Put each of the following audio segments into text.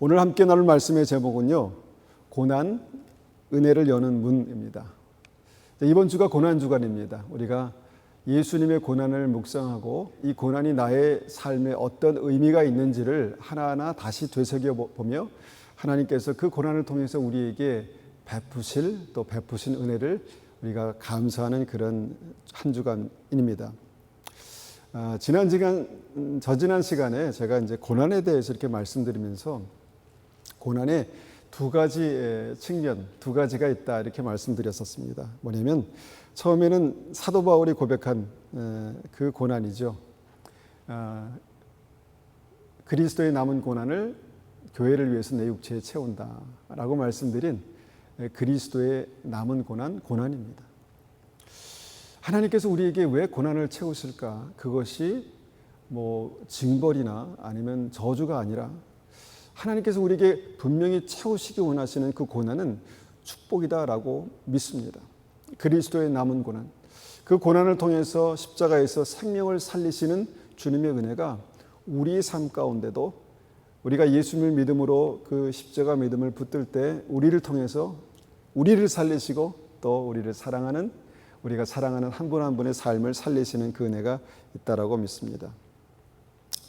오늘 함께 나눌 말씀의 제목은요, 고난, 은혜를 여는 문입니다. 이번 주가 고난주간입니다. 우리가 예수님의 고난을 묵상하고 이 고난이 나의 삶에 어떤 의미가 있는지를 하나하나 다시 되새겨보며 하나님께서 그 고난을 통해서 우리에게 베푸신 은혜를 우리가 감사하는 그런 한 주간입니다. 지난 시간에 제가 이제 고난에 대해서 이렇게 말씀드리면서 고난에 두 가지 측면, 두 가지가 있다 이렇게 말씀드렸었습니다. 뭐냐면 처음에는 사도 바울이 고백한 그 고난이죠. 그리스도의 남은 고난을 교회를 위해서 내 육체에 채운다라고 말씀드린 그리스도의 남은 고난입니다. 하나님께서 우리에게 왜 고난을 채우실까? 그것이 징벌이나 아니면 저주가 아니라 하나님께서 우리에게 분명히 채우시기 원하시는 그 고난은 축복이다라고 믿습니다. 그리스도의 남은 고난, 그 고난을 통해서 십자가에서 생명을 살리시는 주님의 은혜가 우리의 삶 가운데도 우리가 예수님을 믿음으로 그 십자가 믿음을 붙들 때 우리를 통해서 우리를 살리시고 또 우리가 사랑하는 한 분 한 분의 삶을 살리시는 그 은혜가 있다라고 믿습니다.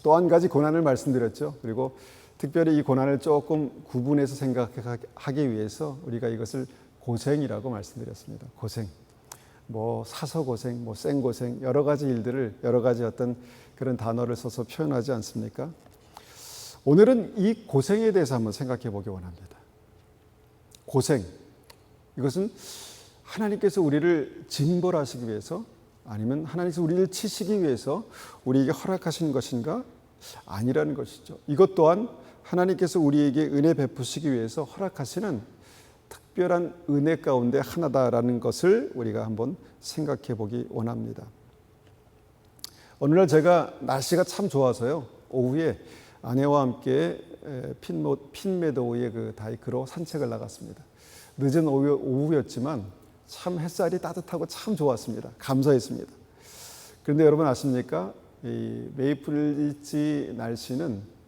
또 한 가지 고난을 말씀드렸죠. 그리고 특별히 이 고난을 조금 구분해서 생각하기 위해서 우리가 이것을 고생이라고 말씀드렸습니다. 고생. 사서 고생, 생 고생, 여러 가지 일들을 여러 가지 어떤 그런 단어를 써서 표현하지 않습니까? 오늘은 이 고생에 대해서 한번 생각해 보기 원합니다. 고생. 이것은 하나님께서 우리를 징벌하시기 위해서 아니면 하나님께서 우리를 치시기 위해서 우리에게 허락하신 것인가? 아니라는 것이죠. 이것 또한 하나님께서 우리에게 은혜 베푸시기 위해서 허락하시는 특별한 은혜 가운데 하나다라는 것을 우리가 한번 생각해 보기 원합니다. 어느 날 제가 날씨가 참 좋아서요. 오후에 아내와 함께 핀메도우의 그 다이크로 산책을 나갔습니다. 늦은 오후였지만 참 햇살이 따뜻하고 참 좋았습니다. 감사했습니다. 그런데 여러분 아십니까? 이 메이플리치 날씨는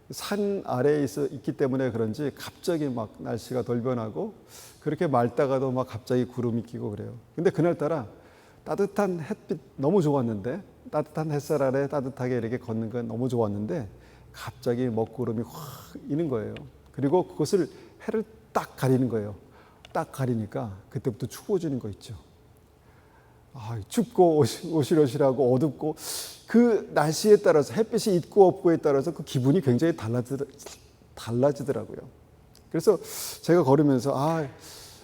산 아래에 있기 때문에 그런지 갑자기 막 날씨가 돌변하고 그렇게 맑다가도 막 갑자기 구름이 끼고 그래요. 근데 그날따라 따뜻한 햇빛 너무 좋았는데 따뜻한 햇살 아래 따뜻하게 이렇게 걷는 건 너무 좋았는데 갑자기 먹구름이 확 이는 거예요. 그리고 그것을 해를 딱 가리는 거예요. 딱 가리니까 그때부터 추워지는 거 있죠. 춥고 오실오실하고 어둡고 그 날씨에 따라서 햇빛이 있고 없고에 따라서 그 기분이 굉장히 달라지더라고요. 그래서 제가 걸으면서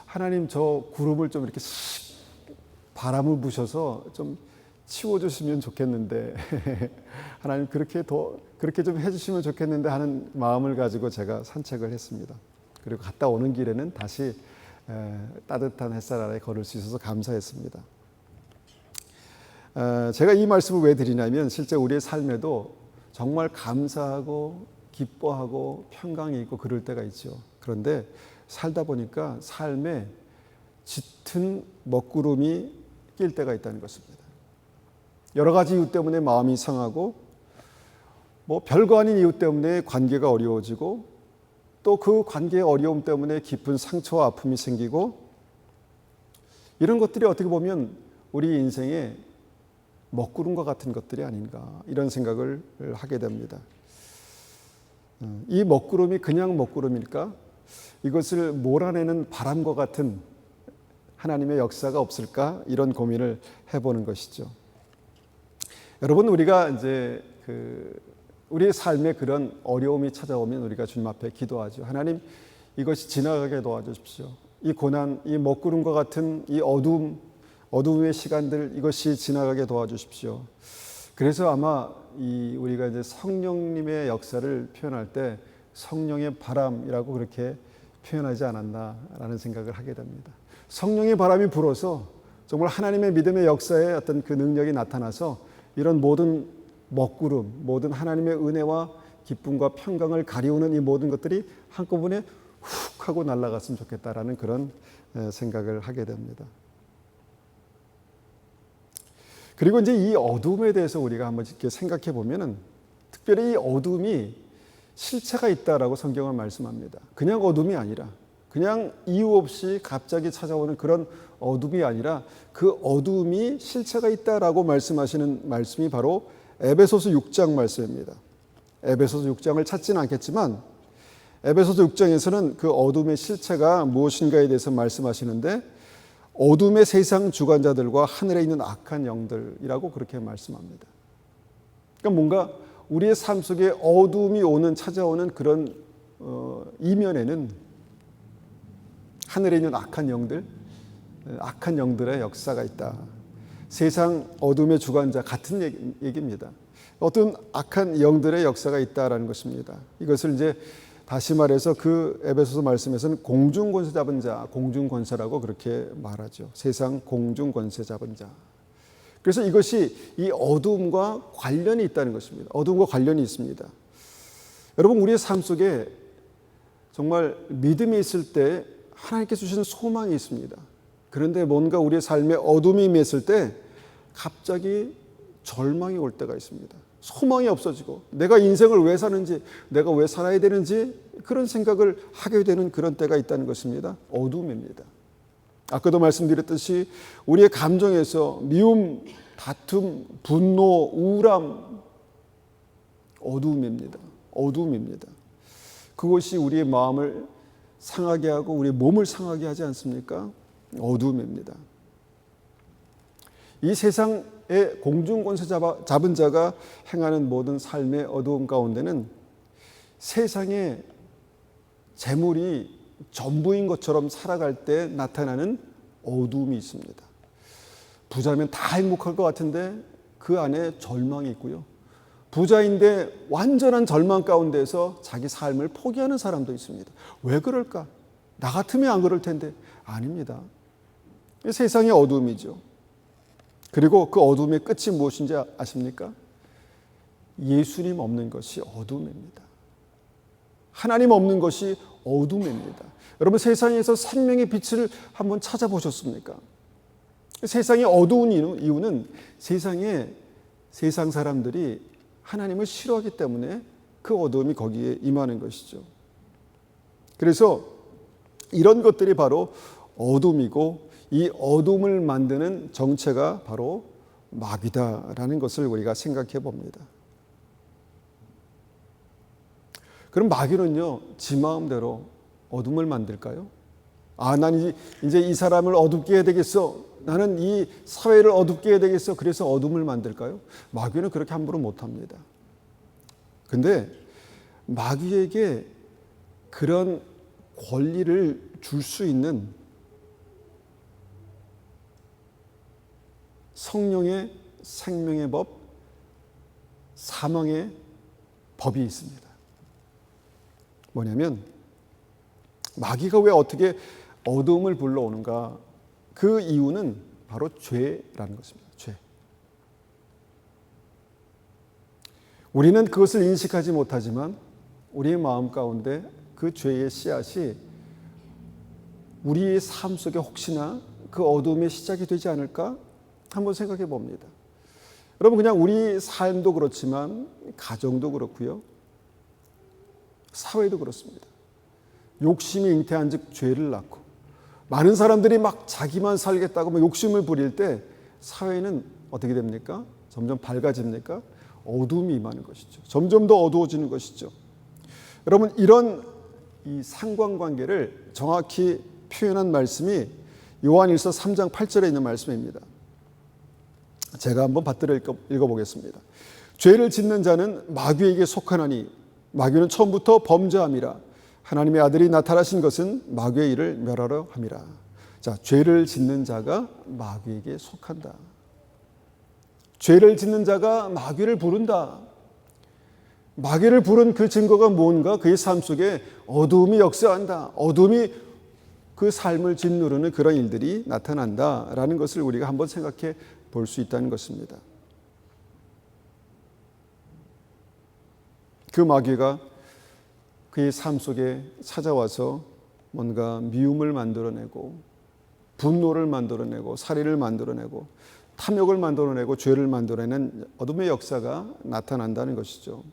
하나님 저 구름을 좀 이렇게 바람을 부셔서 좀 치워주시면 좋겠는데 하나님 그렇게 좀 해주시면 좋겠는데 하는 마음을 가지고 제가 산책을 했습니다. 그리고 갔다 오는 길에는 다시 따뜻한 햇살 아래 걸을 수 있어서 감사했습니다. 제가 이 말씀을 왜 드리냐면 실제 우리의 삶에도 정말 감사하고 기뻐하고 평강이 있고 그럴 때가 있죠. 그런데 살다 보니까 삶에 짙은 먹구름이 낄 때가 있다는 것입니다. 여러 가지 이유 때문에 마음이 상하고 별거 아닌 이유 때문에 관계가 어려워지고 또 그 관계의 어려움 때문에 깊은 상처와 아픔이 생기고 이런 것들이 어떻게 보면 우리 인생에 먹구름과 같은 것들이 아닌가 이런 생각을 하게 됩니다. 이 먹구름이 그냥 먹구름일까? 이것을 몰아내는 바람과 같은 하나님의 역사가 없을까? 이런 고민을 해보는 것이죠. 여러분 우리가 이제 우리의 삶에 그런 어려움이 찾아오면 우리가 주님 앞에 기도하죠. 하나님 이것이 지나가게 도와주십시오. 이 고난, 이 먹구름과 같은 이 어두움의 시간들 이것이 지나가게 도와주십시오. 그래서 아마 우리가 이제 성령님의 역사를 표현할 때 성령의 바람이라고 그렇게 표현하지 않았나라는 생각을 하게 됩니다. 성령의 바람이 불어서 정말 하나님의 믿음의 역사에 어떤 그 능력이 나타나서 이런 모든 먹구름, 모든 하나님의 은혜와 기쁨과 평강을 가리우는 이 모든 것들이 한꺼번에 훅 하고 날아갔으면 좋겠다라는 그런 생각을 하게 됩니다. 그리고 이제 이 어둠에 대해서 우리가 한번 이렇게 생각해 보면은 특별히 이 어둠이 실체가 있다라고 성경은 말씀합니다. 그냥 어둠이 아니라, 그냥 이유 없이 갑자기 찾아오는 그런 어둠이 아니라 그 어둠이 실체가 있다라고 말씀하시는 말씀이 바로 에베소서 6장 말씀입니다. 에베소서 6장을 찾지는 않겠지만 에베소서 6장에서는 그 어둠의 실체가 무엇인가에 대해서 말씀하시는데, 어둠의 세상 주관자들과 하늘에 있는 악한 영들이라고 그렇게 말씀합니다. 그러니까 뭔가 우리의 삶 속에 어둠이 찾아오는 그런 이면에는 하늘에 있는 악한 영들의 역사가 있다. 세상 어둠의 주관자 같은 얘기입니다. 어떤 악한 영들의 역사가 있다라는 것입니다. 이것을 이제 다시 말해서 그 에베소서 말씀에서는 공중권세 잡은 자, 공중권세라고 그렇게 말하죠. 세상 공중권세 잡은 자. 그래서 이것이 이 어둠과 관련이 있다는 것입니다. 어둠과 관련이 있습니다. 여러분, 우리의 삶 속에 정말 믿음이 있을 때 하나님께서 주시는 소망이 있습니다. 그런데 뭔가 우리의 삶에 어둠이 임했을 때 갑자기 절망이 올 때가 있습니다. 소망이 없어지고 내가 인생을 왜 사는지, 내가 왜 살아야 되는지 그런 생각을 하게 되는 그런 때가 있다는 것입니다. 어둠입니다. 아까도 말씀드렸듯이 우리의 감정에서 미움, 다툼, 분노, 우울함, 어둠입니다. 어둠입니다. 그것이 우리의 마음을 상하게 하고 우리의 몸을 상하게 하지 않습니까? 어둠입니다. 이 세상의 공중권세 잡은 자가 행하는 모든 삶의 어두움 가운데는 세상의 재물이 전부인 것처럼 살아갈 때 나타나는 어둠이 있습니다. 부자면 다 행복할 것 같은데 그 안에 절망이 있고요. 부자인데 완전한 절망 가운데서 자기 삶을 포기하는 사람도 있습니다. 왜 그럴까? 나 같으면 안 그럴 텐데. 아닙니다. 세상의 어둠이죠. 그리고 그 어둠의 끝이 무엇인지 아십니까? 예수님 없는 것이 어둠입니다. 하나님 없는 것이 어둠입니다. 여러분, 세상에서 생명의 빛을 한번 찾아보셨습니까? 세상이 어두운 이유는 세상 사람들이 하나님을 싫어하기 때문에 그 어둠이 거기에 임하는 것이죠. 그래서 이런 것들이 바로 어둠이고, 이 어둠을 만드는 정체가 바로 마귀다라는 것을 우리가 생각해 봅니다. 그럼 마귀는요, 지 마음대로 어둠을 만들까요? 난 이제 이 사람을 어둡게 해야 되겠어. 나는 이 사회를 어둡게 해야 되겠어. 그래서 어둠을 만들까요? 마귀는 그렇게 함부로 못합니다. 근데 마귀에게 그런 권리를 줄 수 있는 성령의 생명의 법, 사망의 법이 있습니다. 뭐냐면 마귀가 왜 어떻게 어둠을 불러오는가? 그 이유는 바로 죄라는 것입니다. 죄. 우리는 그것을 인식하지 못하지만 우리의 마음 가운데 그 죄의 씨앗이 우리의 삶 속에 혹시나 그 어둠의 시작이 되지 않을까? 한번 생각해 봅니다. 여러분, 그냥 우리 삶도 그렇지만 가정도 그렇고요. 사회도 그렇습니다. 욕심이 잉태한 즉 죄를 낳고 많은 사람들이 막 자기만 살겠다고 욕심을 부릴 때 사회는 어떻게 됩니까? 점점 밝아집니까? 어둠이 임하는 것이죠. 점점 더 어두워지는 것이죠. 여러분, 이런 이 상관관계를 정확히 표현한 말씀이 요한일서 3장 8절에 있는 말씀입니다. 제가 한번 받들어 읽어보겠습니다. 죄를 짓는 자는 마귀에게 속하나니 마귀는 처음부터 범죄함이라. 하나님의 아들이 나타나신 것은 마귀의 일을 멸하려 함이라. 자, 죄를 짓는 자가 마귀에게 속한다. 죄를 짓는 자가 마귀를 부른다. 마귀를 부른 그 증거가 뭔가? 그의 삶 속에 어둠이 역사한다. 어둠이 그 삶을 짓누르는 그런 일들이 나타난다라는 것을 우리가 한번 생각해 볼 수 있다는 것입니다. 그 마귀가 그의 삶 속에 찾아와서 뭔가 미움을 만들어내고 분노를 만들어내고 살인을 만들어내고 탐욕을 만들어내고 죄를 만들어내는 어둠의 역사가 나타난다는 것이죠.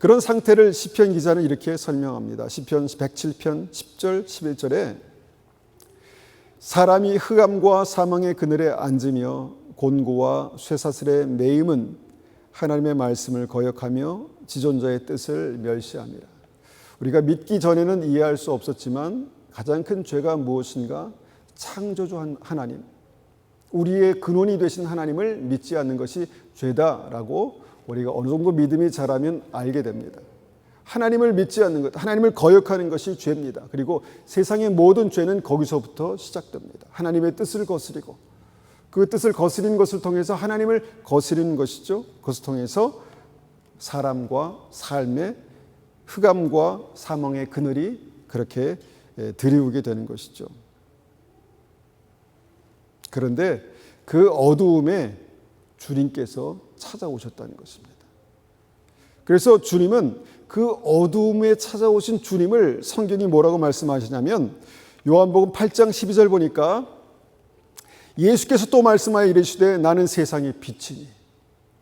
그런 상태를 시편 기자는 이렇게 설명합니다. 시편 107편 10절 11절에 사람이 흑암과 사망의 그늘에 앉으며 곤고와 쇠사슬에 매임은 하나님의 말씀을 거역하며 지존자의 뜻을 멸시합니다. 우리가 믿기 전에는 이해할 수 없었지만 가장 큰 죄가 무엇인가? 창조주 하나님, 우리의 근원이 되신 하나님을 믿지 않는 것이 죄다라고 우리가 어느 정도 믿음이 자라면 알게 됩니다. 하나님을 믿지 않는 것, 하나님을 거역하는 것이 죄입니다. 그리고 세상의 모든 죄는 거기서부터 시작됩니다. 하나님의 뜻을 거스리고 그 뜻을 거스린 것을 통해서 하나님을 거스리는 것이죠. 그것을 통해서 사람과 삶의 흑암과 사망의 그늘이 그렇게 드리우게 되는 것이죠. 그런데 그 어두움에 주님께서 찾아오셨다는 것입니다. 그래서 주님은 그 어두움에 찾아오신 주님을 성경이 뭐라고 말씀하시냐면 요한복음 8장 12절 보니까 예수께서 또 말씀하여 이르시되 나는 세상의 빛이니,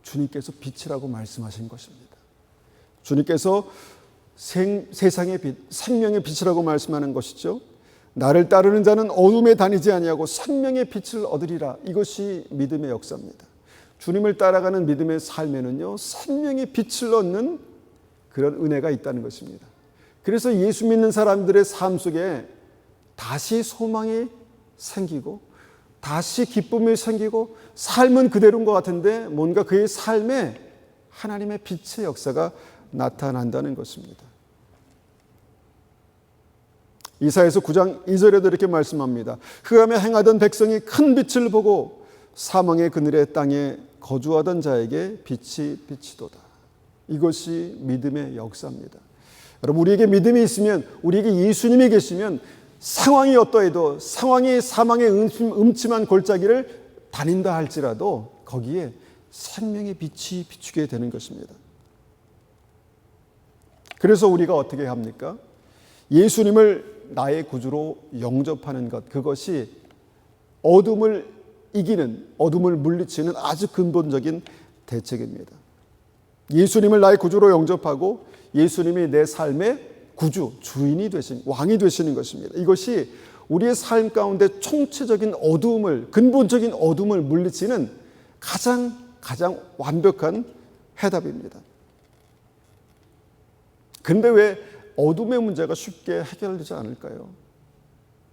주님께서 빛이라고 말씀하신 것입니다. 주님께서 세상의 빛, 생명의 빛이라고 말씀하는 것이죠. 나를 따르는 자는 어둠에 다니지 아니하고 생명의 빛을 얻으리라. 이것이 믿음의 역사입니다. 주님을 따라가는 믿음의 삶에는요, 생명의 빛을 얻는 그런 은혜가 있다는 것입니다. 그래서 예수 믿는 사람들의 삶 속에 다시 소망이 생기고 다시 기쁨이 생기고 삶은 그대로인 것 같은데 뭔가 그의 삶에 하나님의 빛의 역사가 나타난다는 것입니다. 이사야서 9장 2절에도 이렇게 말씀합니다. 흑암에 행하던 백성이 큰 빛을 보고 사망의 그늘의 땅에 거주하던 자에게 빛이 비치도다. 이것이 믿음의 역사입니다. 여러분, 우리에게 믿음이 있으면, 우리에게 예수님이 계시면 상황이 어떠해도, 상황이 사망의 음침한 골짜기를 다닌다 할지라도 거기에 생명의 빛이 비추게 되는 것입니다. 그래서 우리가 어떻게 합니까? 예수님을 나의 구주로 영접하는 것, 그것이 어둠을 이기는, 어둠을 물리치는 아주 근본적인 대책입니다. 예수님을 나의 구주로 영접하고 예수님이 내 삶의 구주, 주인이 되신, 왕이 되시는 것입니다. 이것이 우리의 삶 가운데 총체적인 어두움을, 근본적인 어둠을 물리치는 가장 완벽한 해답입니다. 그런데 왜 어둠의 문제가 쉽게 해결되지 않을까요?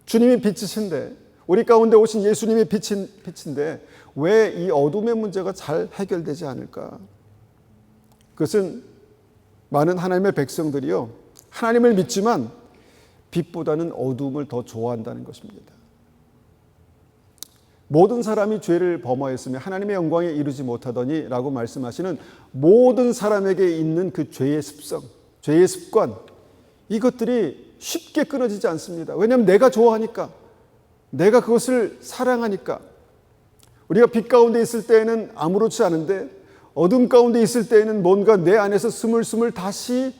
주님이 빛이신데, 우리 가운데 오신 예수님이 빛인데 왜 이 어둠의 문제가 잘 해결되지 않을까? 그것은 많은 하나님의 백성들이요, 하나님을 믿지만 빛보다는 어둠을 더 좋아한다는 것입니다. 모든 사람이 죄를 범하였으며 하나님의 영광에 이르지 못하더니 라고 말씀하시는 모든 사람에게 있는 그 죄의 습성, 죄의 습관, 이것들이 쉽게 끊어지지 않습니다. 왜냐하면 내가 좋아하니까, 내가 그것을 사랑하니까. 우리가 빛 가운데 있을 때에는 아무렇지 않은데 어둠 가운데 있을 때에는 뭔가 내 안에서 스물스물 다시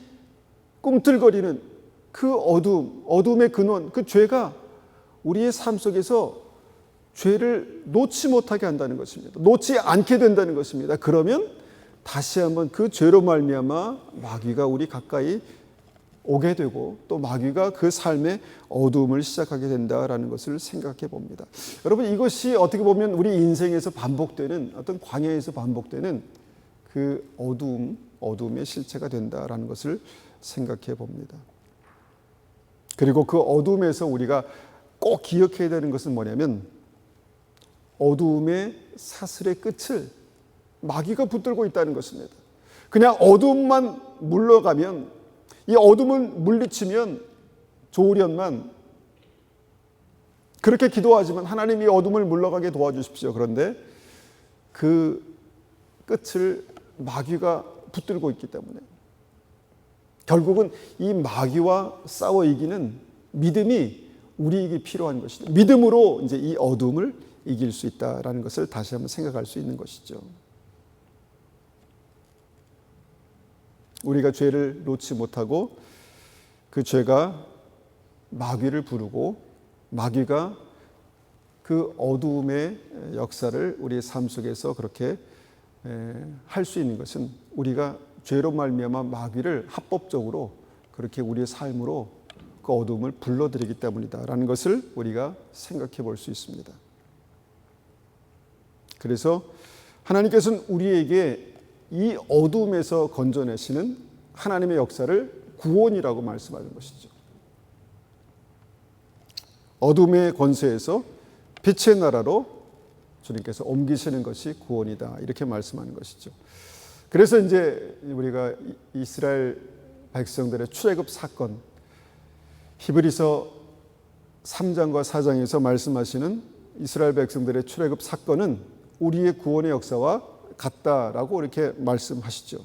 꿈틀거리는 그 어둠의 근원, 그 죄가 우리의 삶 속에서 죄를 놓지 못하게 한다는 것입니다. 놓지 않게 된다는 것입니다. 그러면 다시 한번 그 죄로 말미암아 마귀가 우리 가까이 오게 되고 또 마귀가 그 삶의 어두움을 시작하게 된다라는 것을 생각해 봅니다. 여러분, 이것이 어떻게 보면 우리 인생에서 반복되는, 어떤 광야에서 반복되는 그 어두움의 실체가 된다라는 것을 생각해 봅니다. 그리고 그 어두움에서 우리가 꼭 기억해야 되는 것은 뭐냐면 어두움의 사슬의 끝을 마귀가 붙들고 있다는 것입니다. 그냥 어두움만 물러가면, 이 어둠을 물리치면 좋으련만 그렇게 기도하지만 하나님이 어둠을 물러가게 도와주십시오. 그런데 그 끝을 마귀가 붙들고 있기 때문에 결국은 이 마귀와 싸워 이기는 믿음이 우리에게 필요한 것이죠. 믿음으로 이제 이 어둠을 이길 수 있다라는 것을 다시 한번 생각할 수 있는 것이죠. 우리가 죄를 놓지 못하고 그 죄가 마귀를 부르고 마귀가 그 어두움의 역사를 우리의 삶 속에서 그렇게 할 수 있는 것은 우리가 죄로 말미암아 마귀를 합법적으로 그렇게 우리의 삶으로 그 어둠을 불러들이기 때문이다라는 것을 우리가 생각해 볼 수 있습니다. 그래서 하나님께서는 우리에게 이 어둠에서 건져내시는 하나님의 역사를 구원이라고 말씀하는 것이죠. 어둠의 권세에서 빛의 나라로 주님께서 옮기시는 것이 구원이다, 이렇게 말씀하는 것이죠. 그래서 이제 우리가 이스라엘 백성들의 출애굽 사건, 히브리서 3장과 4장에서 말씀하시는 이스라엘 백성들의 출애굽 사건은 우리의 구원의 역사와 같다라고 이렇게 말씀하시죠.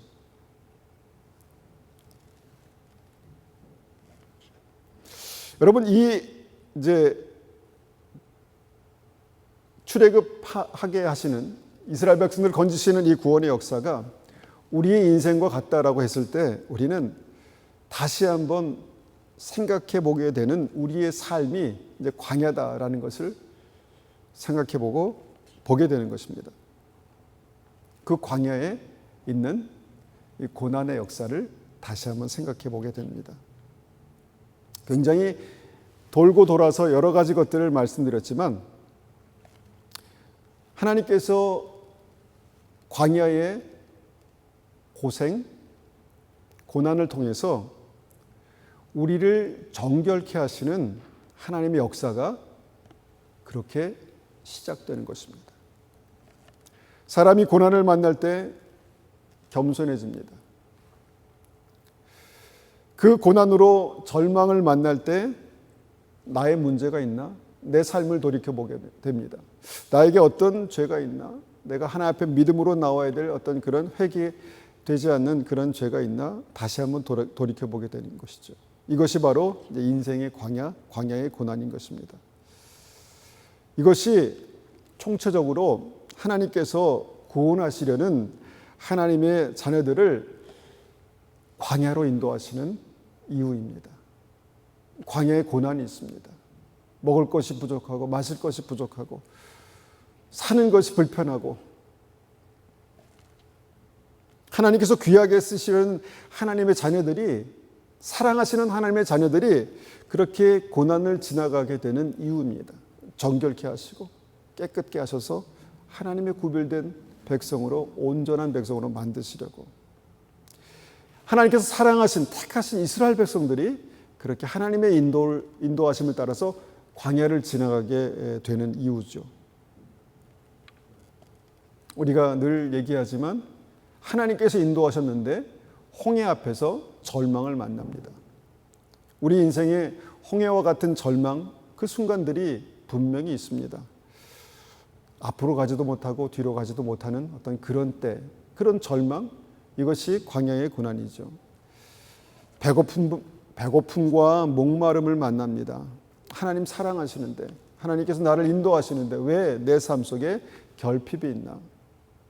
여러분, 이 이제 출애굽하게 하시는 이스라엘 백성들을 건지시는 이 구원의 역사가 우리의 인생과 같다라고 했을 때 우리는 다시 한번 생각해 보게 되는 우리의 삶이 이제 광야다라는 것을 생각해 보게 되는 것입니다. 그 광야에 있는 이 고난의 역사를 다시 한번 생각해 보게 됩니다. 굉장히 돌고 돌아서 여러 가지 것들을 말씀드렸지만 하나님께서 광야의 고생, 고난을 통해서 우리를 정결케 하시는 하나님의 역사가 그렇게 시작되는 것입니다. 사람이 고난을 만날 때 겸손해집니다. 그 고난으로 절망을 만날 때 나의 문제가 있나? 내 삶을 돌이켜보게 됩니다. 나에게 어떤 죄가 있나? 내가 하나님 앞에 믿음으로 나와야 될 어떤 그런 회개되지 않는 그런 죄가 있나? 다시 한번 돌이켜보게 되는 것이죠. 이것이 바로 인생의 광야의 고난인 것입니다. 이것이 총체적으로 하나님께서 구원하시려는 하나님의 자녀들을 광야로 인도하시는 이유입니다. 광야에 고난이 있습니다. 먹을 것이 부족하고 마실 것이 부족하고 사는 것이 불편하고 하나님께서 귀하게 쓰시는 하나님의 자녀들이, 사랑하시는 하나님의 자녀들이 그렇게 고난을 지나가게 되는 이유입니다. 정결케 하시고 깨끗게 하셔서 하나님의 구별된 백성으로, 온전한 백성으로 만드시려고, 하나님께서 사랑하신 택하신 이스라엘 백성들이 그렇게 하나님의 인도하심을 따라서 광야를 지나가게 되는 이유죠. 우리가 늘 얘기하지만 하나님께서 인도하셨는데 홍해 앞에서 절망을 만납니다. 우리 인생에 홍해와 같은 절망, 그 순간들이 분명히 있습니다. 앞으로 가지도 못하고 뒤로 가지도 못하는 어떤 그런 때, 그런 절망, 이것이 광야의 고난이죠. 배고픔과 목마름을 만납니다. 하나님 사랑하시는데, 하나님께서 나를 인도하시는데 왜 내 삶 속에 결핍이 있나,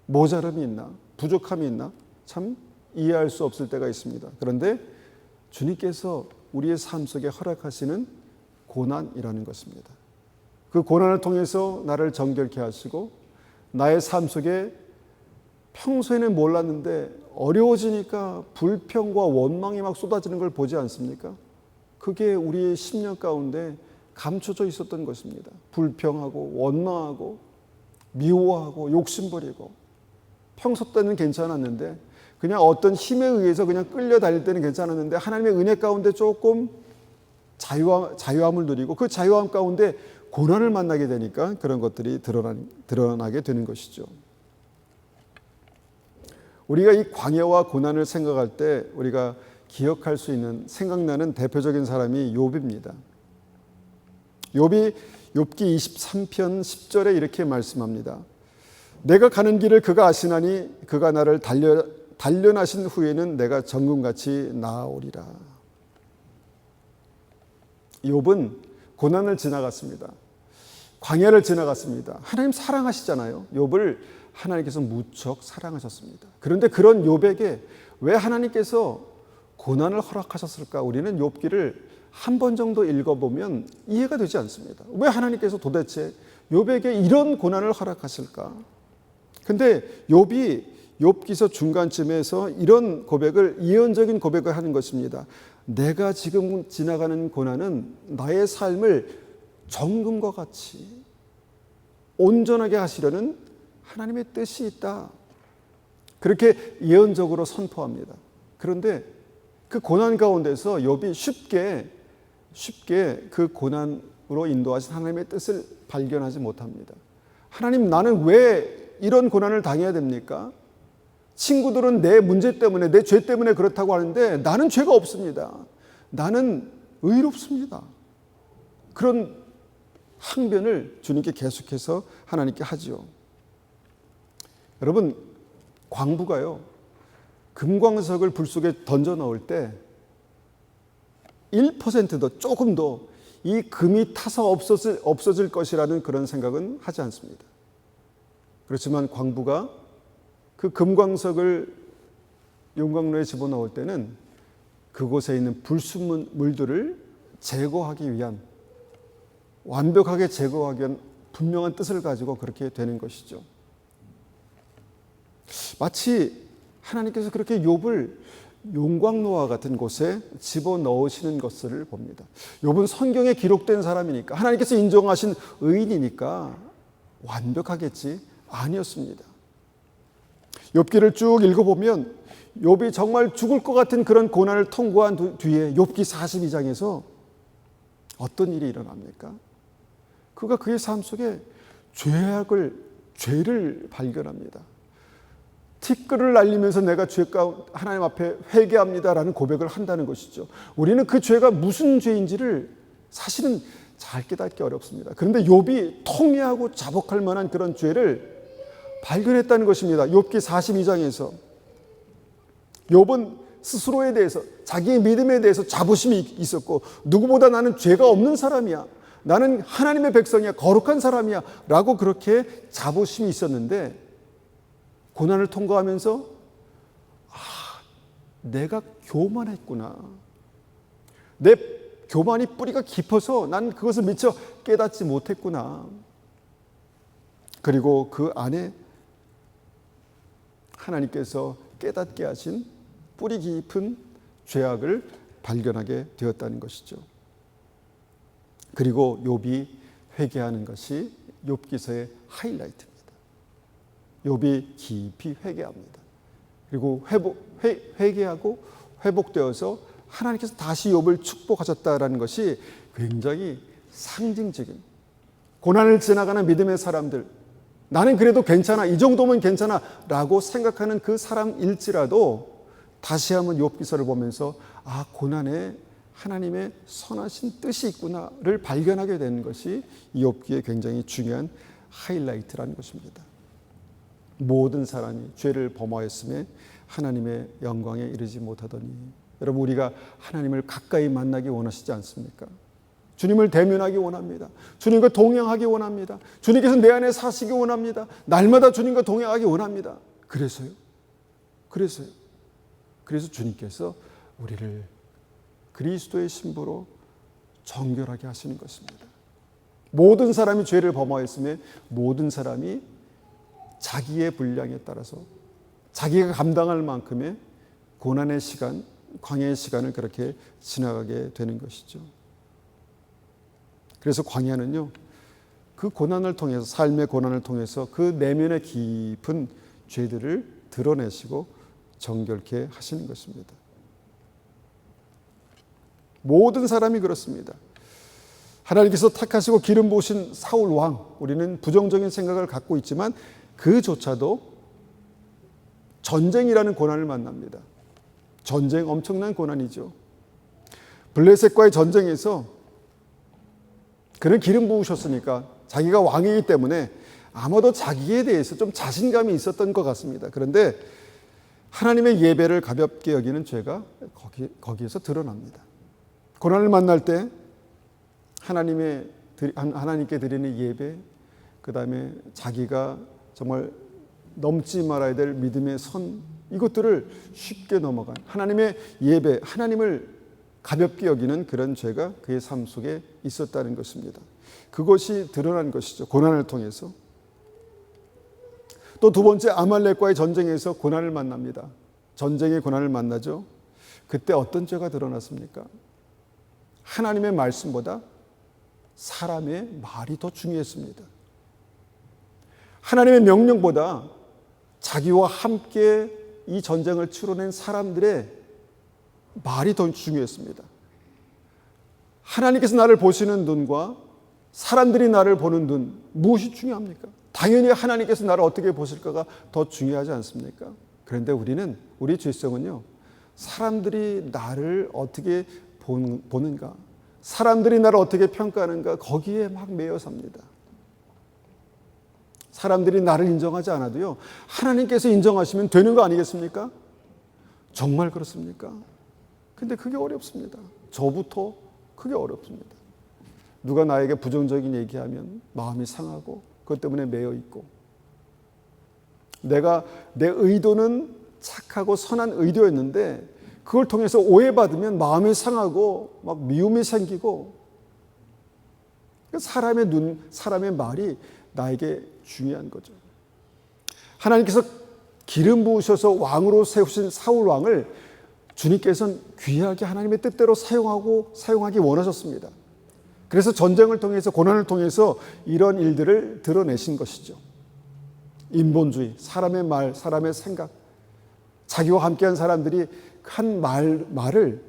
모자람이 있나, 부족함이 있나, 참 이해할 수 없을 때가 있습니다. 그런데 주님께서 우리의 삶 속에 허락하시는 고난이라는 것입니다. 그 고난을 통해서 나를 정결케 하시고 나의 삶 속에 평소에는 몰랐는데 어려워지니까 불평과 원망이 막 쏟아지는 걸 보지 않습니까? 그게 우리의 심령 가운데 감춰져 있었던 것입니다. 불평하고 원망하고 미워하고 욕심부리고, 평소 때는 괜찮았는데 그냥 어떤 힘에 의해서 그냥 끌려다닐 때는 괜찮았는데 하나님의 은혜 가운데 조금 자유함을 누리고 그 자유함 가운데 고난을 만나게 되니까 그런 것들이 드러나게 되는 것이죠. 우리가 이 광야와 고난을 생각할 때 우리가 기억할 수 있는, 생각나는 대표적인 사람이 욥입니다. 욥기 23편 10절에 이렇게 말씀합니다. 내가 가는 길을 그가 아시나니 그가 나를 단련하신 후에는 내가 정금같이 나아오리라. 욥은 고난을 지나갔습니다. 광야를 지나갔습니다. 하나님 사랑하시잖아요. 욥을 하나님께서 무척 사랑하셨습니다. 그런데 그런 욥에게 왜 하나님께서 고난을 허락하셨을까? 우리는 욥기를 한 번 정도 읽어보면 이해가 되지 않습니다. 왜 하나님께서 도대체 욥에게 이런 고난을 허락하실까? 근데 욥이 욥기서 중간쯤에서 이런 고백을, 예언적인 고백을 하는 것입니다. 내가 지금 지나가는 고난은 나의 삶을 정금과 같이 온전하게 하시려는 하나님의 뜻이 있다. 그렇게 예언적으로 선포합니다. 그런데 그 고난 가운데서 욥이 쉽게 그 고난으로 인도하신 하나님의 뜻을 발견하지 못합니다. 하나님, 나는 왜 이런 고난을 당해야 됩니까? 친구들은 내 문제 때문에, 내 죄 때문에 그렇다고 하는데 나는 죄가 없습니다. 나는 의롭습니다. 그런 항변을 주님께 계속해서 하나님께 하지요. 여러분, 광부가요, 금광석을 불 속에 던져 넣을 때 1%도, 조금 더 이 금이 타서 없어질 것이라는 그런 생각은 하지 않습니다. 그렇지만 광부가 그 금광석을 용광로에 집어넣을 때는 그곳에 있는 불순물 물들을 제거하기 위한, 완벽하게 제거하기 위한 분명한 뜻을 가지고 그렇게 되는 것이죠. 마치 하나님께서 그렇게 욥을 용광로와 같은 곳에 집어넣으시는 것을 봅니다. 욥은 성경에 기록된 사람이니까, 하나님께서 인정하신 의인이니까 완벽하겠지? 아니었습니다. 욥기를 쭉 읽어보면 욥이 정말 죽을 것 같은 그런 고난을 통과한 뒤에 욥기 42장에서 어떤 일이 일어납니까? 그가 그의 삶 속에 죄를 발견합니다. 티끌을 날리면서 내가 죄가 하나님 앞에 회개합니다라는 고백을 한다는 것이죠. 우리는 그 죄가 무슨 죄인지를 사실은 잘 깨닫기 어렵습니다. 그런데 욥이 통회하고 자복할 만한 그런 죄를 발견했다는 것입니다. 욥기 42장에서 욥은 스스로에 대해서, 자기의 믿음에 대해서 자부심이 있었고, 누구보다 나는 죄가 없는 사람이야, 나는 하나님의 백성이야, 거룩한 사람이야 라고 그렇게 자부심이 있었는데, 고난을 통과하면서 내가 교만했구나, 내 교만이 뿌리가 깊어서 난 그것을 미처 깨닫지 못했구나. 그리고 그 안에 하나님께서 깨닫게 하신 뿌리 깊은 죄악을 발견하게 되었다는 것이죠. 그리고 욥이 회개하는 것이 욥기서의 하이라이트입니다. 욥이 깊이 회개합니다. 그리고 회개하고 회복되어서 하나님께서 다시 욥을 축복하셨다라는 것이 굉장히 상징적인, 고난을 지나가는 믿음의 사람들, 나는 그래도 괜찮아, 이 정도면 괜찮아 라고 생각하는 그 사람일지라도 다시 한번 욥기서를 보면서 고난에 하나님의 선하신 뜻이 있구나를 발견하게 되는 것이 이 욥기의 굉장히 중요한 하이라이트라는 것입니다. 모든 사람이 죄를 범하였음에 하나님의 영광에 이르지 못하더니, 여러분, 우리가 하나님을 가까이 만나기 원하시지 않습니까? 주님을 대면하기 원합니다. 주님과 동행하기 원합니다. 주님께서 내 안에 사시기 원합니다. 날마다 주님과 동행하기 원합니다. 그래서 주님께서 우리를 그리스도의 신부로 정결하게 하시는 것입니다. 모든 사람이 죄를 범하였음에 모든 사람이 자기의 분량에 따라서 자기가 감당할 만큼의 고난의 시간, 광야의 시간을 그렇게 지나가게 되는 것이죠. 그래서 광야는요, 그 고난을 통해서, 삶의 고난을 통해서 그 내면의 깊은 죄들을 드러내시고 정결케 하시는 것입니다. 모든 사람이 그렇습니다. 하나님께서 택하시고 기름 부으신 사울 왕, 우리는 부정적인 생각을 갖고 있지만 그조차도 전쟁이라는 고난을 만납니다. 전쟁, 엄청난 고난이죠. 블레셋과의 전쟁에서 그는 기름 부으셨으니까 자기가 왕이기 때문에 아마도 자기에 대해서 좀 자신감이 있었던 것 같습니다. 그런데 하나님의 예배를 가볍게 여기는 죄가 거기에서 드러납니다. 고난을 만날 때 하나님께 드리는 예배, 그 다음에 자기가 정말 넘지 말아야 될 믿음의 선, 이것들을 쉽게 넘어간 하나님의 예배, 하나님을 가볍게 여기는 그런 죄가 그의 삶 속에 있었다는 것입니다. 그것이 드러난 것이죠. 고난을 통해서. 또 두 번째 아말렉과의 전쟁에서 고난을 만납니다. 전쟁의 고난을 만나죠. 그때 어떤 죄가 드러났습니까? 하나님의 말씀보다 사람의 말이 더 중요했습니다. 하나님의 명령보다 자기와 함께 이 전쟁을 치러낸 사람들의 말이 더 중요했습니다. 하나님께서 나를 보시는 눈과 사람들이 나를 보는 눈, 무엇이 중요합니까? 당연히 하나님께서 나를 어떻게 보실까가 더 중요하지 않습니까? 그런데 우리 죄성은요, 사람들이 나를 어떻게 보는가, 사람들이 나를 어떻게 평가하는가, 거기에 막 매여 삽니다. 사람들이 나를 인정하지 않아도요, 하나님께서 인정하시면 되는 거 아니겠습니까? 정말 그렇습니까? 근데 그게 어렵습니다. 저부터 그게 어렵습니다. 누가 나에게 부정적인 얘기하면 마음이 상하고 그것 때문에 매여 있고, 내 의도는 착하고 선한 의도였는데 그걸 통해서 오해받으면 마음이 상하고 막 미움이 생기고, 사람의 눈, 사람의 말이 나에게 중요한 거죠. 하나님께서 기름 부으셔서 왕으로 세우신 사울 왕을 주님께서는 귀하게 하나님의 뜻대로 사용하기 원하셨습니다. 그래서 전쟁을 통해서, 고난을 통해서 이런 일들을 드러내신 것이죠. 인본주의, 사람의 말, 사람의 생각, 자기와 함께한 사람들이 한 말을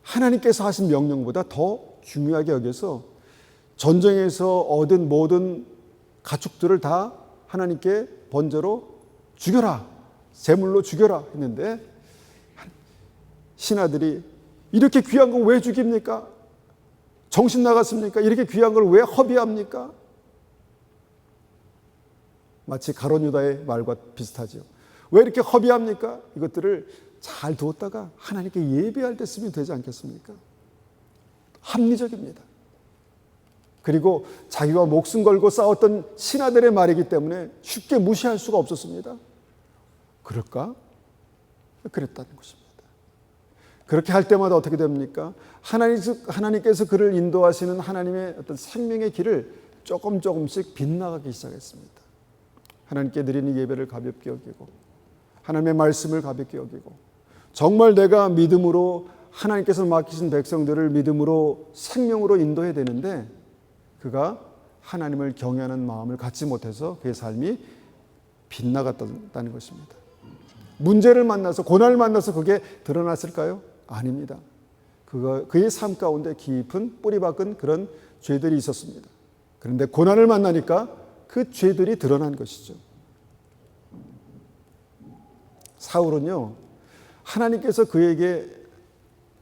하나님께서 하신 명령보다 더 중요하게 여겨서 전쟁에서 얻은 모든 가축들을 다 하나님께 번제로 죽여라, 제물로 죽여라 했는데, 신하들이 이렇게 귀한 걸 왜 죽입니까? 정신 나갔습니까? 이렇게 귀한 걸 왜 허비합니까? 마치 가룟 유다의 말과 비슷하죠. 왜 이렇게 허비합니까? 이것들을 잘 두었다가 하나님께 예배할 때 쓰면 되지 않겠습니까? 합리적입니다. 그리고 자기와 목숨 걸고 싸웠던 신하들의 말이기 때문에 쉽게 무시할 수가 없었습니다. 그럴까? 그랬다는 것입니다. 그렇게 할 때마다 어떻게 됩니까? 하나님께서 그를 인도하시는 하나님의 어떤 생명의 길을 조금씩 빗나가기 시작했습니다. 하나님께 드리는 예배를 가볍게 여기고, 하나님의 말씀을 가볍게 여기고, 정말 내가 믿음으로 하나님께서 맡기신 백성들을 믿음으로 생명으로 인도해야 되는데, 그가 하나님을 경외하는 마음을 갖지 못해서 그의 삶이 빗나갔다는 것입니다. 문제를 만나서, 고난을 만나서 그게 드러났을까요? 아닙니다. 그의 삶 가운데 깊은 뿌리박은 그런 죄들이 있었습니다. 그런데 고난을 만나니까 그 죄들이 드러난 것이죠. 사울은요, 하나님께서 그에게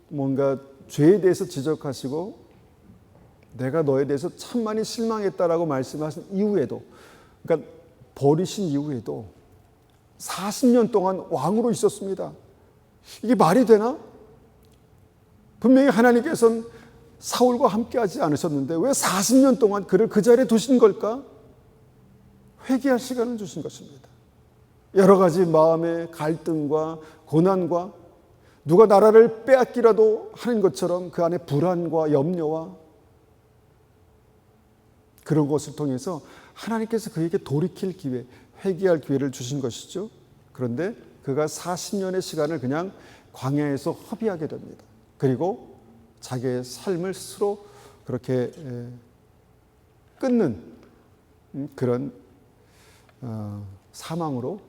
뭔가 죄에 대해서 지적하시고 내가 너에 대해서 참 많이 실망했다라고 말씀하신 이후에도, 그러니까 버리신 이후에도 40년 동안 왕으로 있었습니다. 이게 말이 되나? 분명히 하나님께서는 사울과 함께 하지 않으셨는데 왜 40년 동안 그를 그 자리에 두신 걸까? 회개할 시간을 주신 것입니다. 여러 가지 마음의 갈등과 고난과 누가 나라를 빼앗기라도 하는 것처럼 그 안에 불안과 염려와 그런 것을 통해서 하나님께서 그에게 돌이킬 기회, 회개할 기회를 주신 것이죠. 그런데 그가 40년의 시간을 그냥 광야에서 허비하게 됩니다. 그리고 자기의 삶을 스스로 그렇게 끊는 그런 사망으로,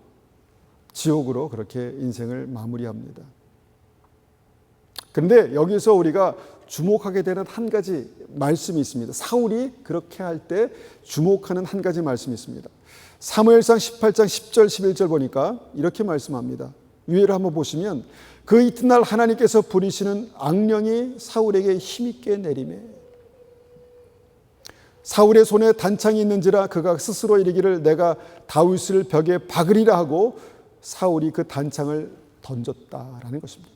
지옥으로 그렇게 인생을 마무리합니다. 그런데 여기서 우리가 주목하게 되는 한 가지 말씀이 있습니다. 사울이 그렇게 할 때 주목하는 한 가지 말씀이 있습니다. 사무엘상 18장 10절 11절 보니까 이렇게 말씀합니다. 위에를 한번 보시면, 그 이튿날 하나님께서 부리시는 악령이 사울에게 힘있게 내리매 사울의 손에 단창이 있는지라 그가 스스로 이르기를 내가 다윗을 벽에 박으리라 하고 사울이 그 단창을 던졌다라는 것입니다.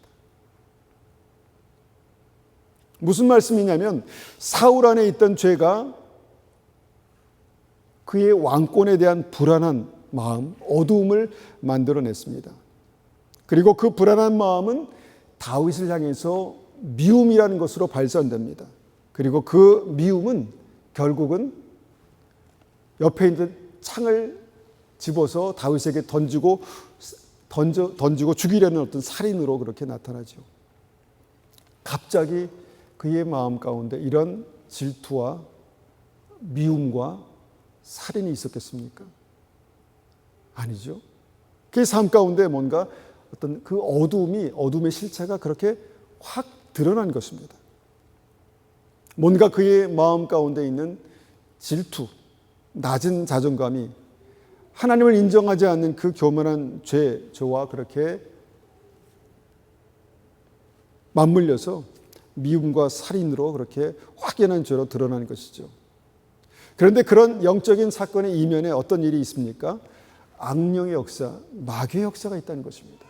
무슨 말씀이냐면 사울 안에 있던 죄가 그의 왕권에 대한 불안한 마음, 어두움을 만들어냈습니다. 그리고 그 불안한 마음은 다윗을 향해서 미움이라는 것으로 발산됩니다. 그리고 그 미움은 결국은 옆에 있는 창을 집어서 다윗에게 던지고 죽이려는 어떤 살인으로 그렇게 나타나죠. 갑자기 그의 마음 가운데 이런 질투와 미움과 살인이 있었겠습니까? 아니죠. 그의 삶 가운데 뭔가 어떤 그 어둠의 실체가 그렇게 확 드러난 것입니다. 뭔가 그의 마음 가운데 있는 질투, 낮은 자존감이 하나님을 인정하지 않는 그 교만한 죄와 그렇게 맞물려서 미움과 살인으로 그렇게 확연한 죄로 드러난 것이죠. 그런데 그런 영적인 사건의 이면에 어떤 일이 있습니까? 악령의 역사, 마귀의 역사가 있다는 것입니다.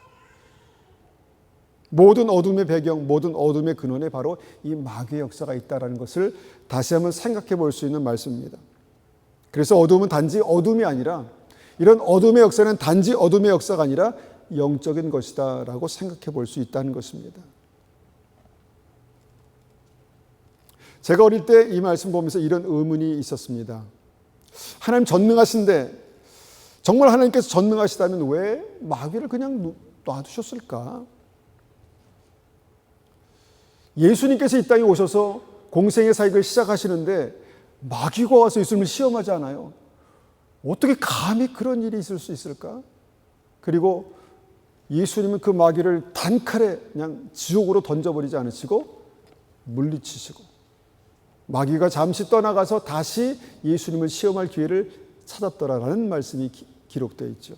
모든 어둠의 배경, 모든 어둠의 근원에 바로 이 마귀의 역사가 있다는 것을 다시 한번 생각해 볼 수 있는 말씀입니다. 그래서 어둠은 단지 어둠이 아니라, 이런 어둠의 역사는 단지 어둠의 역사가 아니라 영적인 것이다 라고 생각해 볼 수 있다는 것입니다. 제가 어릴 때 이 말씀 보면서 이런 의문이 있었습니다. 하나님 전능하신데, 정말 하나님께서 전능하시다면 왜 마귀를 그냥 놔두셨을까? 예수님께서 이 땅에 오셔서 공생의 사역을 시작하시는데 마귀가 와서 예수님을 시험하지 않아요. 어떻게 감히 그런 일이 있을 수 있을까? 그리고 예수님은 그 마귀를 단칼에 그냥 지옥으로 던져버리지 않으시고 물리치시고, 마귀가 잠시 떠나가서 다시 예수님을 시험할 기회를 찾았더라라는 말씀이 기록되어 있죠.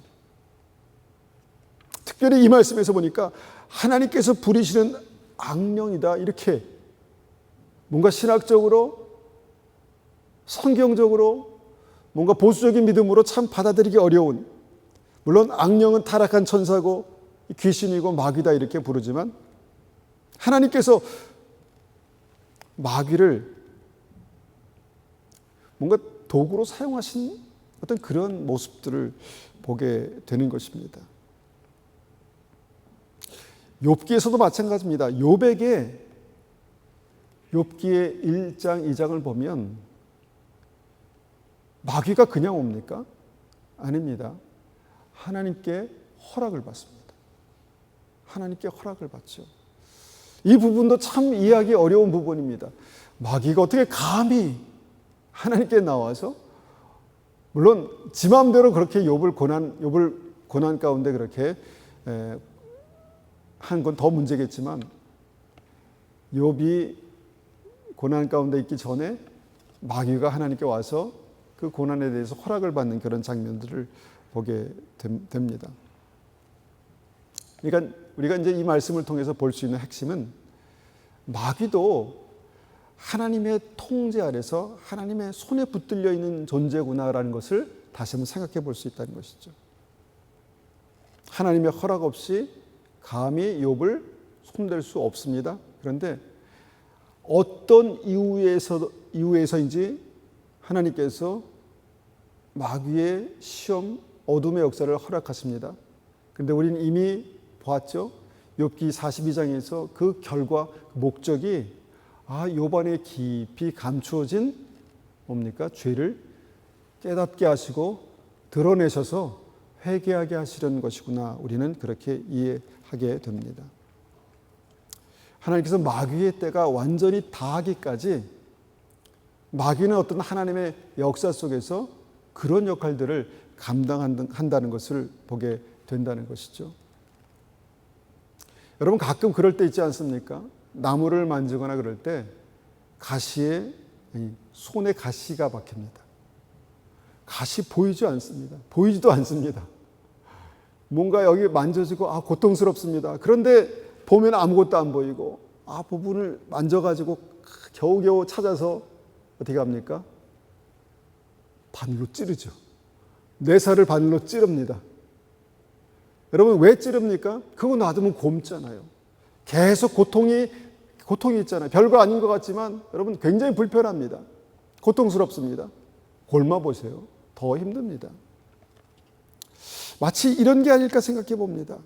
특별히 이 말씀에서 보니까 하나님께서 부리시는 악령이다, 이렇게 뭔가 신학적으로, 성경적으로, 뭔가 보수적인 믿음으로 참 받아들이기 어려운, 물론 악령은 타락한 천사고 귀신이고 마귀다 이렇게 부르지만, 하나님께서 마귀를 뭔가 도구로 사용하신 어떤 그런 모습들을 보게 되는 것입니다. 욥기에서도 마찬가지입니다. 욥기의 1장, 2장을 보면 마귀가 그냥 옵니까? 아닙니다. 하나님께 허락을 받습니다. 하나님께 허락을 받죠. 이 부분도 참 이해하기 어려운 부분입니다. 마귀가 어떻게 감히 하나님께 나와서, 물론 지 마음대로 그렇게 욥을 고난 가운데 그렇게 한 건 더 문제겠지만, 욥이 고난 가운데 있기 전에 마귀가 하나님께 와서 그 고난에 대해서 허락을 받는 그런 장면들을 보게 됩니다. 그러니까 우리가 이제 이 말씀을 통해서 볼 수 있는 핵심은, 마귀도 하나님의 통제 아래서 하나님의 손에 붙들려 있는 존재구나라는 것을 다시 한번 생각해 볼 수 있다는 것이죠. 하나님의 허락 없이 감히 욥을 손댈 수 없습니다. 그런데 어떤 이유에서인지 하나님께서 마귀의 시험, 어둠의 역사를 허락하십니다. 그런데 우리는 이미 보았죠. 욥기 42장에서 그 결과, 목적이 욥 안에 깊이 감추어진 뭡니까? 죄를 깨닫게 하시고 드러내셔서 회개하게 하시려는 것이구나. 우리는 그렇게 이해하게 됩니다. 하나님께서 마귀의 때가 완전히 다하기까지, 마귀는 어떤 하나님의 역사 속에서 그런 역할들을 감당한다는 것을 보게 된다는 것이죠. 여러분, 가끔 그럴 때 있지 않습니까? 나무를 만지거나 그럴 때 가시에, 손에 가시가 박힙니다. 가시 보이지 않습니다. 보이지도 않습니다. 뭔가 여기 만져지고 고통스럽습니다. 그런데 보면 아무것도 안 보이고, 부분을 만져가지고 겨우겨우 찾아서 어떻게 합니까? 바늘로 찌르죠. 뇌살을 바늘로 찌릅니다. 여러분, 왜 찌릅니까? 그거 놔두면 곪잖아요. 계속 고통이 있잖아요. 별거 아닌 것 같지만 여러분 굉장히 불편합니다. 고통스럽습니다. 곪아 보세요. 더 힘듭니다. 마치 이런 게 아닐까 생각해 봅니다.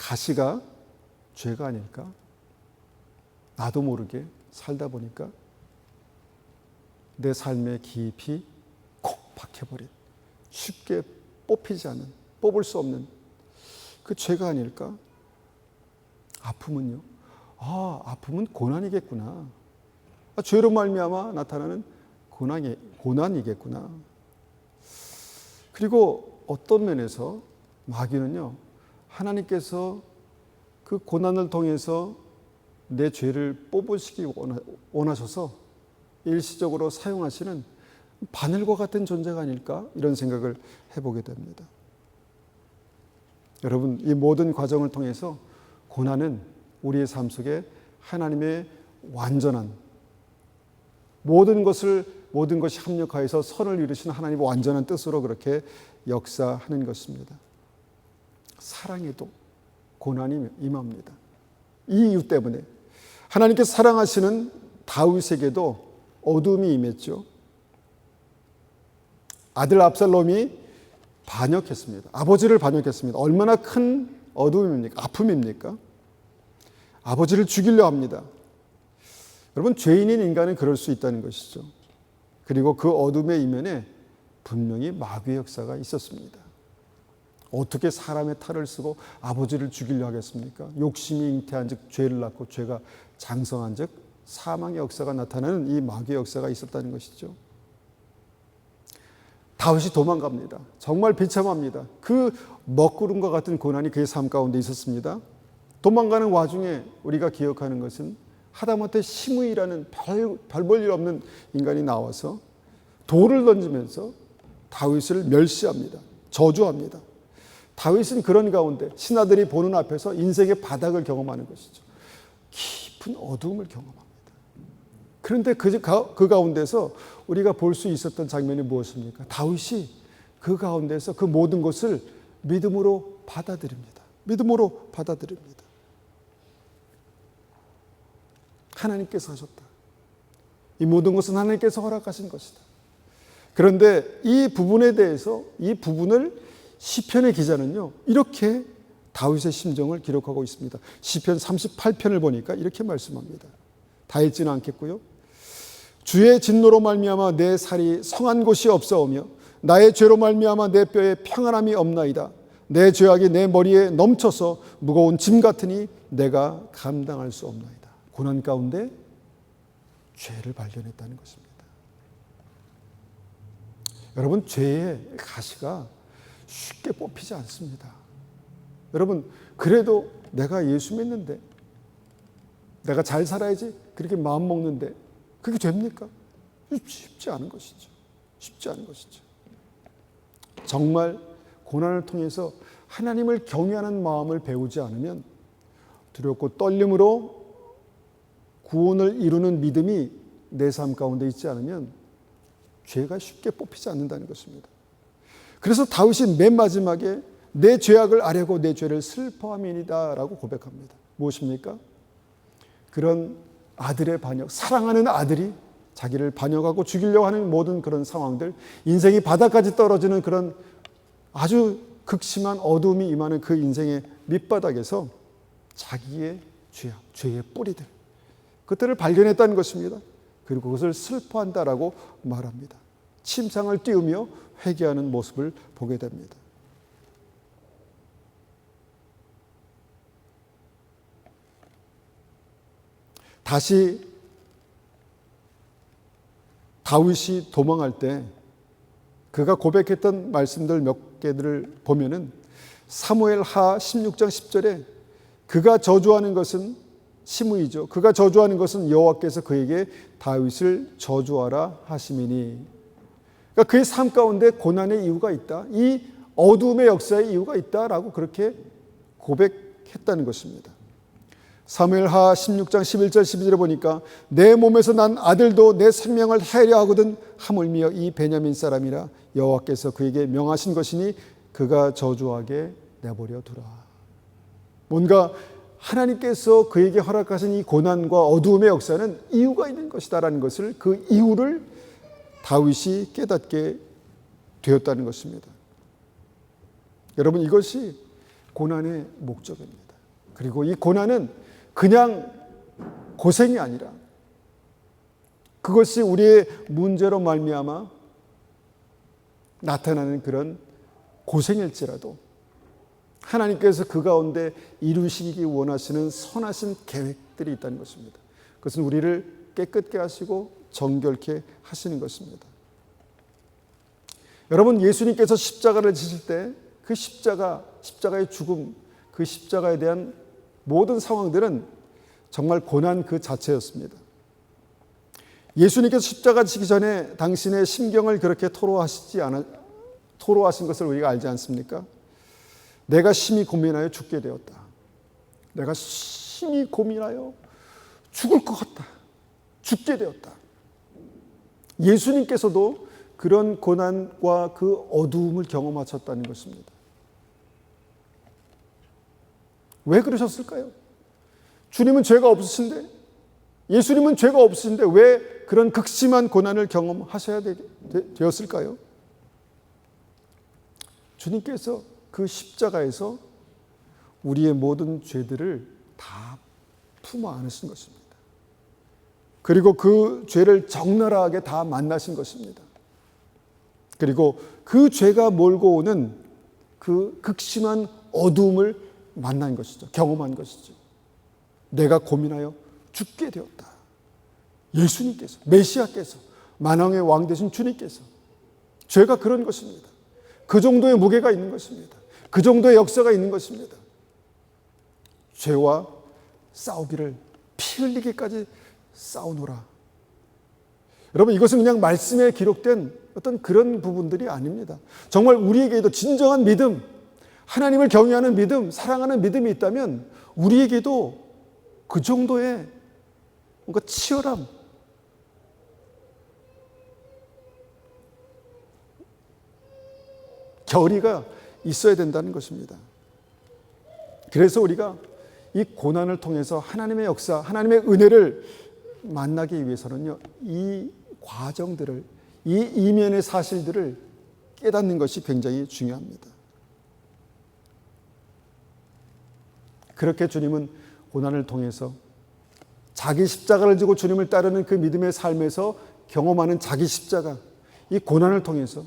가시가 죄가 아닐까? 나도 모르게 살다 보니까 내 삶에 깊이 콕 박혀버린, 쉽게 뽑히지 않는, 뽑을 수 없는 그 죄가 아닐까? 아픔은요? 아픔은 고난이겠구나. 죄로 말미암아 나타나는 고난이겠구나. 그리고 어떤 면에서 마귀는요, 하나님께서 그 고난을 통해서 내 죄를 뽑으시기 원하셔서 일시적으로 사용하시는 바늘과 같은 존재가 아닐까, 이런 생각을 해보게 됩니다. 여러분, 이 모든 과정을 통해서 고난은 우리의 삶 속에 하나님의 완전한 모든 것이 합력하여서 선을 이루시는 하나님의 완전한 뜻으로 그렇게 역사하는 것입니다. 사랑에도 고난이 임합니다. 이 이유 때문에 하나님께서 사랑하시는 다윗에게도 어둠이 임했죠. 아들 압살롬이 반역했습니다. 아버지를 반역했습니다. 얼마나 큰 어둠입니까? 아픔입니까? 아버지를 죽이려 합니다. 여러분, 죄인인 인간은 그럴 수 있다는 것이죠. 그리고 그 어둠의 이면에 분명히 마귀의 역사가 있었습니다. 어떻게 사람의 탈을 쓰고 아버지를 죽이려 하겠습니까? 욕심이 잉태한 즉 죄를 낳고 죄가 장성한 즉 사망의 역사가 나타나는 이 마귀의 역사가 있었다는 것이죠. 다윗이 도망갑니다. 정말 비참합니다. 그 먹구름과 같은 고난이 그의 삶 가운데 있었습니다. 도망가는 와중에 우리가 기억하는 것은 하다못해 시므이라는 별 볼 일 없는 인간이 나와서 돌을 던지면서 다윗을 멸시합니다. 저주합니다. 다윗은 그런 가운데 신하들이 보는 앞에서 인생의 바닥을 경험하는 것이죠. 깊은 어두움을 경험합니다. 그런데 그 가운데서 우리가 볼 수 있었던 장면이 무엇입니까? 다윗이 그 가운데서 그 모든 것을 믿음으로 받아들입니다. 믿음으로 받아들입니다. 하나님께서 하셨다. 이 모든 것은 하나님께서 허락하신 것이다. 그런데 이 부분에 대해서 이 부분을 시편의 기자는요, 이렇게 다윗의 심정을 기록하고 있습니다. 시편 38편을 보니까 이렇게 말씀합니다. 다 읽지는 않겠고요. 주의 진노로 말미암아 내 살이 성한 곳이 없사오며 나의 죄로 말미암아 내 뼈에 평안함이 없나이다. 내 죄악이 내 머리에 넘쳐서 무거운 짐 같으니 내가 감당할 수 없나이다. 고난 가운데 죄를 발견했다는 것입니다. 여러분, 죄의 가시가 쉽게 뽑히지 않습니다. 여러분, 그래도 내가 예수 믿는데, 내가 잘 살아야지 그렇게 마음 먹는데 그게 됩니까? 쉽지 않은 것이죠. 쉽지 않은 것이죠. 정말 고난을 통해서 하나님을 경외하는 마음을 배우지 않으면, 두렵고 떨림으로 구원을 이루는 믿음이 내 삶 가운데 있지 않으면 죄가 쉽게 뽑히지 않는다는 것입니다. 그래서 다윗이 맨 마지막에 내 죄악을 아뢰고 내 죄를 슬퍼함이니이다 라고 고백합니다. 무엇입니까? 그런 아들의 반역, 사랑하는 아들이 자기를 반역하고 죽이려고 하는 모든 그런 상황들, 인생이 바닥까지 떨어지는 그런 아주 극심한 어두움이 임하는 그 인생의 밑바닥에서 자기의 죄악, 죄의 뿌리들, 그것들을 발견했다는 것입니다. 그리고 그것을 슬퍼한다라고 말합니다. 침상을 띄우며 회개하는 모습을 보게 됩니다. 다시 다윗이 도망할 때 그가 고백했던 말씀들 몇 개들을 보면은 사무엘 하 16장 10절에 그가 저주하는 것은 시므이죠. 그가 저주하는 것은 여호와께서 그에게 다윗을 저주하라 하심이니. 그러니까 그의 삶 가운데 고난의 이유가 있다. 이 어두움의 역사의 이유가 있다라고 그렇게 고백했다는 것입니다. 사무엘하 16장 11절 12절에 보니까 내 몸에서 난 아들도 내 생명을 해하려 하거든 하물며 이 베냐민 사람이라 여호와께서 그에게 명하신 것이니 그가 저주하게 내버려 두라. 뭔가 하나님께서 그에게 허락하신 이 고난과 어두움의 역사는 이유가 있는 것이다라는 것을, 그 이유를 다윗이 깨닫게 되었다는 것입니다. 여러분, 이것이 고난의 목적입니다. 그리고 이 고난은 그냥 고생이 아니라 그것이 우리의 문제로 말미암아 나타나는 그런 고생일지라도 하나님께서 그 가운데 이루시기 원하시는 선하신 계획들이 있다는 것입니다. 그것은 우리를 깨끗게 하시고 정결케 하시는 것입니다. 여러분, 예수님께서 십자가를 지실 때 그 십자가의 죽음, 그 십자가에 대한 모든 상황들은 정말 고난 그 자체였습니다. 예수님께서 십자가 지기 전에 당신의 심경을 그렇게 토로하신 것을 우리가 알지 않습니까? 내가 심히 고민하여 죽게 되었다. 내가 심히 고민하여 죽을 것 같다. 죽게 되었다. 예수님께서도 그런 고난과 그 어두움을 경험하셨다는 것입니다. 왜 그러셨을까요? 주님은 죄가 없으신데, 예수님은 죄가 없으신데 왜 그런 극심한 고난을 경험하셔야 되었을까요? 주님께서 그 십자가에서 우리의 모든 죄들을 다 품어 안으신 것입니다. 그리고 그 죄를 적나라하게 다 만나신 것입니다. 그리고 그 죄가 몰고 오는 그 극심한 어두움을 만난 것이죠. 경험한 것이죠. 내가 고민하여 죽게 되었다. 예수님께서, 메시아께서, 만왕의 왕 되신 주님께서, 죄가 그런 것입니다. 그 정도의 무게가 있는 것입니다. 그 정도의 역사가 있는 것입니다. 죄와 싸우기를 피 흘리기까지 싸우노라. 여러분, 이것은 그냥 말씀에 기록된 어떤 그런 부분들이 아닙니다. 정말 우리에게도 진정한 믿음, 하나님을 경외하는 믿음, 사랑하는 믿음이 있다면 우리에게도 그 정도의 뭔가 치열함, 결의가 있어야 된다는 것입니다. 그래서 우리가 이 고난을 통해서 하나님의 역사, 하나님의 은혜를 만나기 위해서는요, 이 과정들을, 이 이면의 사실들을 깨닫는 것이 굉장히 중요합니다. 그렇게 주님은 고난을 통해서 자기 십자가를 지고 주님을 따르는 그 믿음의 삶에서 경험하는 자기 십자가, 이 고난을 통해서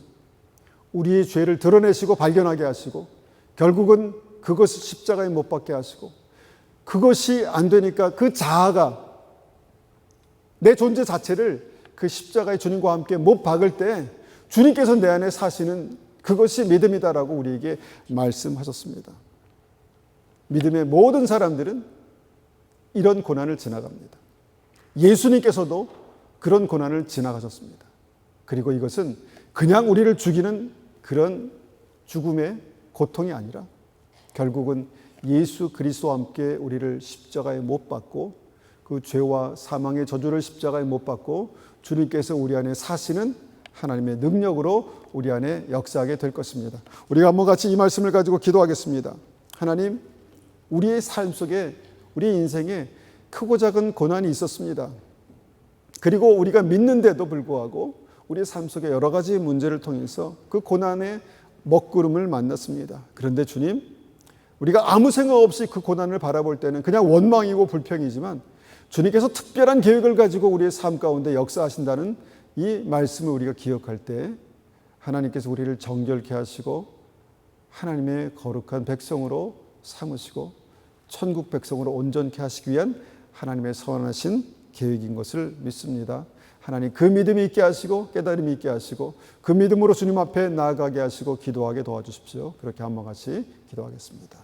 우리의 죄를 드러내시고 발견하게 하시고 결국은 그것을 십자가에 못 박게 하시고 그것이 안 되니까 그 자아가 내 존재 자체를 그 십자가의 주님과 함께 못 박을 때 주님께서 내 안에 사시는 그것이 믿음이다라고 우리에게 말씀하셨습니다. 믿음의 모든 사람들은 이런 고난을 지나갑니다. 예수님께서도 그런 고난을 지나가셨습니다. 그리고 이것은 그냥 우리를 죽이는 그런 죽음의 고통이 아니라 결국은 예수 그리스도와 함께 우리를 십자가에 못 박고 그 죄와 사망의 저주를 십자가에 못 박고 주님께서 우리 안에 사시는 하나님의 능력으로 우리 안에 역사하게 될 것입니다. 우리가 한번 같이 이 말씀을 가지고 기도하겠습니다. 하나님, 우리의 삶 속에, 우리 인생에 크고 작은 고난이 있었습니다. 그리고 우리가 믿는데도 불구하고 우리의 삶 속에 여러 가지 문제를 통해서 그 고난의 먹구름을 만났습니다. 그런데 주님, 우리가 아무 생각 없이 그 고난을 바라볼 때는 그냥 원망이고 불평이지만 주님께서 특별한 계획을 가지고 우리의 삶 가운데 역사하신다는 이 말씀을 우리가 기억할 때 하나님께서 우리를 정결케 하시고 하나님의 거룩한 백성으로 삼으시고 천국 백성으로 온전케 하시기 위한 하나님의 선하신 계획인 것을 믿습니다. 하나님, 그 믿음이 있게 하시고 깨달음이 있게 하시고 그 믿음으로 주님 앞에 나아가게 하시고 기도하게 도와주십시오. 그렇게 한번 같이 기도하겠습니다.